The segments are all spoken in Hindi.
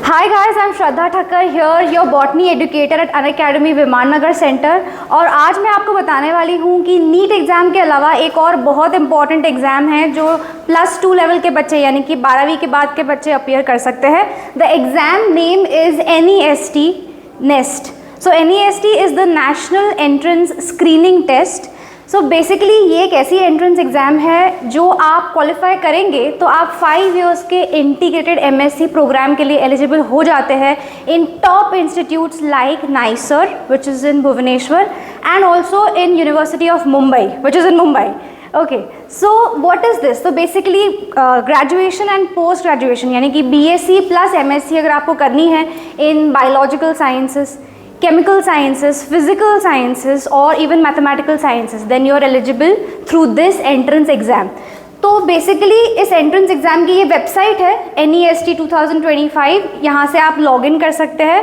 Hi guys, I'm Shraddha Thakkar here, your botany educator at Unacademy विमान नगर सेंटर। और आज मैं आपको बताने वाली हूँ कि नीट एग्ज़ाम के अलावा एक और बहुत इंपॉर्टेंट एग्ज़ाम है जो +2 लेवल के बच्चे यानी कि 12वीं के बाद के बच्चे अपीयर कर सकते हैं। The exam name is NEST NEST. So NEST is the national entrance screening test. So basically ये एक ऐसी एंट्रेंस एग्ज़ाम है जो आप क्वालिफाई करेंगे तो आप 5 इयर्स के इंटीग्रेटेड MSc प्रोग्राम के लिए एलिजिबल हो जाते हैं in top institutes like NISER which is in Bhubaneswar and also in university of Mumbai which is in Mumbai. Okay, so what is this? तो basically graduation and post graduation यानी कि BSc प्लस MSc अगर आपको करनी है in biological sciences, chemical sciences, physical sciences or even mathematical sciences, then you are eligible through this entrance exam. तो बेसिकली इस एंट्रेंस एग्ज़ाम की ये वेबसाइट है NEST 2025, यहाँ से आप लॉग इन कर सकते हैं।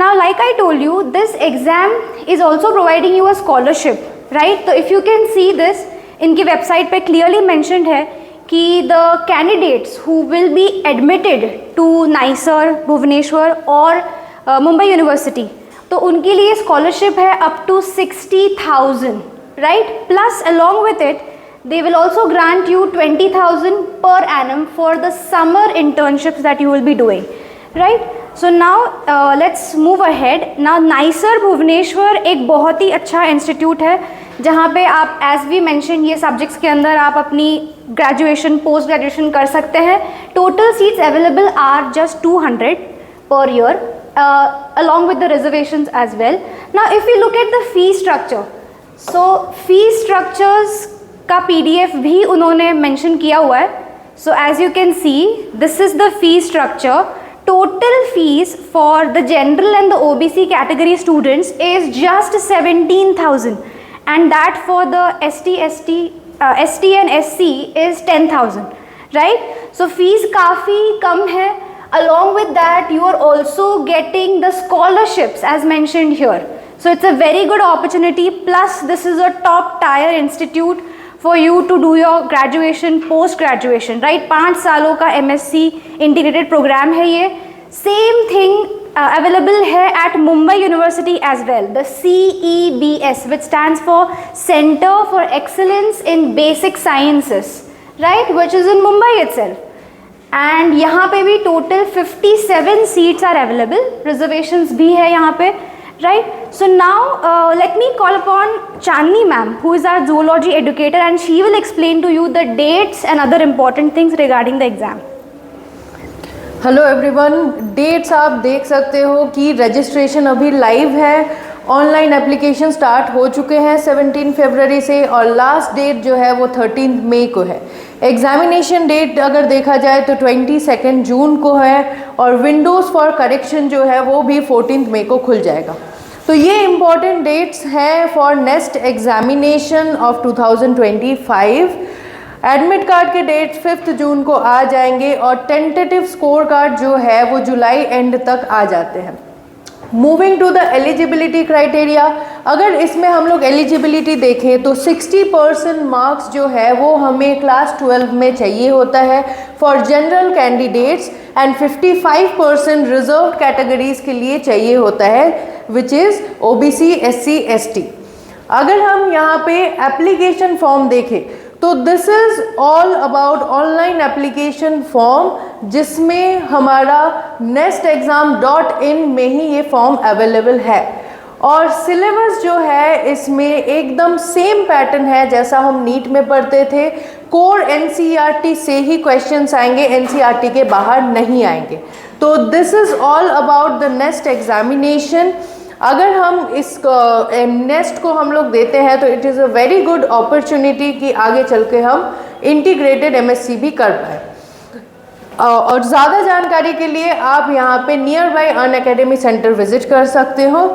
Now like I told you, this exam is also providing you a scholarship, right? तो if you can see this, इनकी वेबसाइट पे clearly mentioned है कि the candidates who will be admitted to NISER, Bhubaneswar और मुंबई यूनिवर्सिटी, तो उनके लिए स्कॉलरशिप है up to 60,000, right? Plus along with it they will also grant you 20,000 per annum for the summer internships that you will be doing, right? So now let's move ahead. Now NISER Bhubaneswar एक बहुत ही अच्छा इंस्टीट्यूट है जहाँ पे आप एज वी मेंशन ये सब्जेक्ट्स के अंदर आप अपनी ग्रेजुएशन पोस्ट ग्रेजुएशन कर सकते हैं। Total seats available are just 200 per year, along with the reservations as well. Now if we look at the fee structure, so fee structures का PDF भी उन्होंने mention किया हुआ है। So as you can see, this is the fee structure. Total fees for the general and the OBC category students is just 17,000 and that for the ST and SC is 10,000, right? So fees काफ़ी कम है। Along with that, you are also getting the scholarships as mentioned here. So it's a very good opportunity. Plus, this is a top tier institute for you to do your graduation, post graduation, right? 5 सालों का MSc integrated program है ये। Same thing available है at Mumbai University as well. The CEBS, which stands for Center for Excellence in Basic Sciences, right? Which is in Mumbai itself. And यहाँ पे भी total 57 seats are available, reservations भी है यहाँ पे, right? So now let me call upon Chandni ma'am who is our zoology educator and she will explain to you the dates and other important things regarding the exam. Hello everyone, dates आप देख सकते हो कि रजिस्ट्रेशन अभी लाइव है। ऑनलाइन एप्लीकेशन स्टार्ट हो चुके हैं 17 फरवरी से और लास्ट डेट जो है वो 13 मई को है। एग्जामिनेशन डेट अगर देखा जाए तो 22 जून को है और विंडोज़ फॉर करेक्शन जो है वो भी 14 मई को खुल जाएगा। तो ये इम्पॉर्टेंट डेट्स हैं for next examination of 2025। Admit card के डेट्स 5 जून को आ जाएंगे और टेंटेटिव स्कोर कार्ड जो है वो जुलाई एंड तक आ जाते हैं। Moving to the eligibility criteria, अगर इसमें हम लोग एलिजिबिलिटी देखें तो 60% मार्क्स जो है वो हमें क्लास 12 में चाहिए होता है for general candidates and 55% reserve categories के लिए चाहिए होता है which is OBC, SC, ST। अगर हम यहाँ पे एप्लीकेशन फॉर्म देखें तो this is all about online application form जिसमें हमारा nestexam.in में ही ये फॉर्म अवेलेबल है और सिलेबस जो है इसमें एकदम सेम पैटर्न है जैसा हम नीट में पढ़ते थे। कोर NCERT से ही क्वेश्चंस आएंगे, NCERT के बाहर नहीं आएंगे। तो this is all about the next examination. अगर हम इस नेस्ट को हम लोग देते हैं तो it is a very good opportunity कि आगे चल के हम इंटीग्रेटेड MSc भी कर पाए। और ज़्यादा जानकारी के लिए आप यहाँ पे near by Unacademy centre visit कर सकते हो।